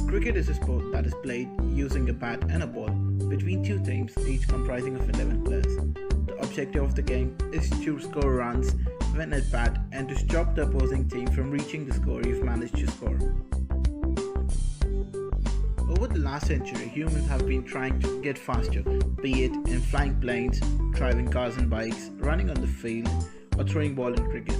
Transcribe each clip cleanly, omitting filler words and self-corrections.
Cricket is a sport that is played using a bat and a ball between two teams, each comprising of 11 players. The objective of the game is to score runs when at bat and to stop the opposing team from reaching the score you've managed to score. Over the last century, humans have been trying to get faster, be it in flying planes, driving cars and bikes, running on the field, or throwing ball in cricket.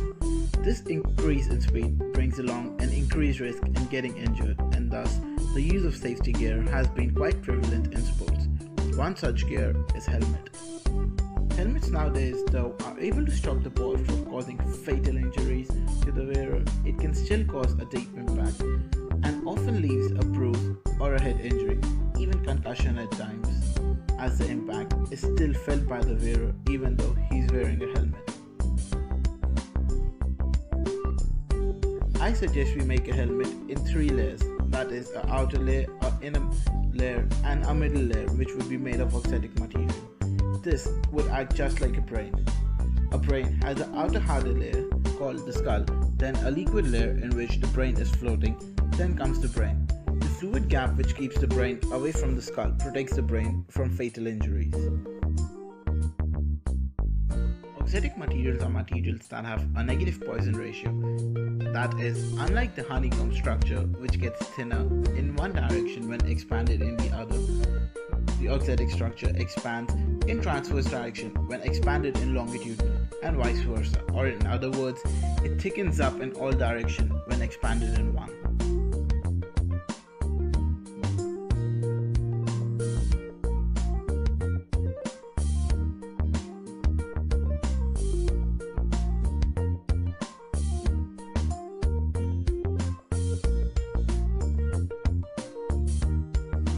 This increase in speed brings along an increased risk in getting injured, and thus the use of safety gear has been quite prevalent in sports. One such gear is helmet. Helmets nowadays, though, are able to stop the ball from causing fatal injuries to the wearer. It can still cause a deep impact and often leaves a bruise or a head injury, even concussion at times, as the impact is still felt by the wearer even though he's wearing a helmet. I suggest we make a helmet in 3 layers, that is, an outer layer, an inner layer, and a middle layer, which would be made of auxetic material. This would act just like a brain. A brain has an outer harder layer called the skull, then a liquid layer in which the brain is floating, then comes the brain. The fluid gap which keeps the brain away from the skull protects the brain from fatal injuries. Auxetic materials are materials that have a negative Poisson ratio. That is, unlike the honeycomb structure which gets thinner in one direction when expanded in the other, the auxetic structure expands in transverse direction when expanded in longitudinal, and vice versa, or in other words, it thickens up in all directions when expanded in one.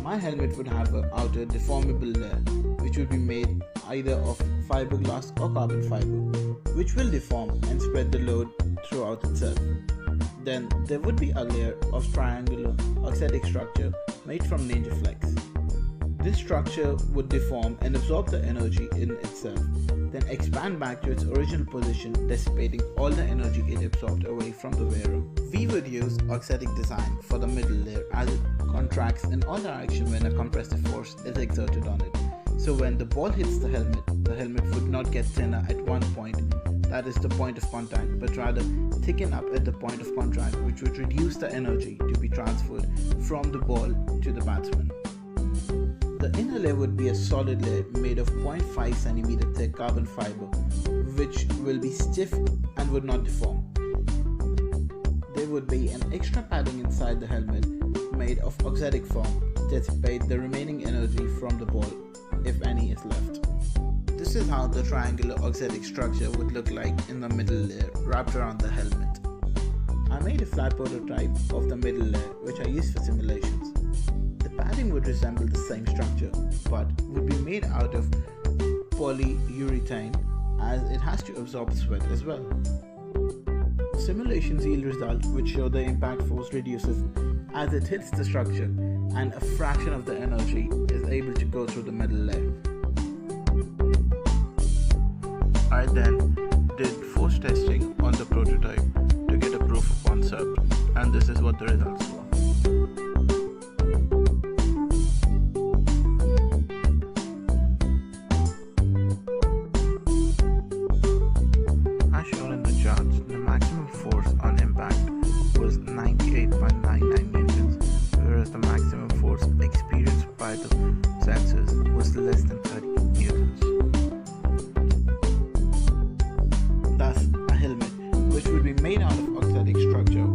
My helmet would have an outer deformable layer, which would be made either of fiberglass or carbon fiber, which will deform and spread the load throughout itself. Then there would be a layer of triangular auxetic structure made from ninja flex. This structure would deform and absorb the energy in itself, then expand back to its original position, dissipating all the energy it absorbed away from the wearer. We would use auxetic design for the middle layer as it contracts in all directions when a compressive force is exerted on it. So when the ball hits the helmet would not get thinner at one point, that is the point of contact, but rather thicken up at the point of contact, which would reduce the energy to be transferred from the ball to the batsman. The inner layer would be a solid layer made of 0.5 cm thick carbon fiber, which will be stiff and would not deform. There would be an extra padding inside the helmet made of auxetic foam to dissipate the remaining energy from the ball, if any is left. This is how the triangular auxetic structure would look like in the middle layer wrapped around the helmet. I made a flat prototype of the middle layer which I used for simulations. The padding would resemble the same structure but would be made out of polyurethane, as it has to absorb sweat as well. Simulations yield results which show the impact force reduces as it hits the structure, and a fraction of the energy is able to go through the middle layer. I then did force testing on the prototype to get a proof of concept, and this is what the results were. As shown in the charts, the maximum force on impact was 98.99 newtons, whereas the maximum force experienced by the sensors was less than 30 newtons. Thus, a helmet, which would be made out of auxetic structure,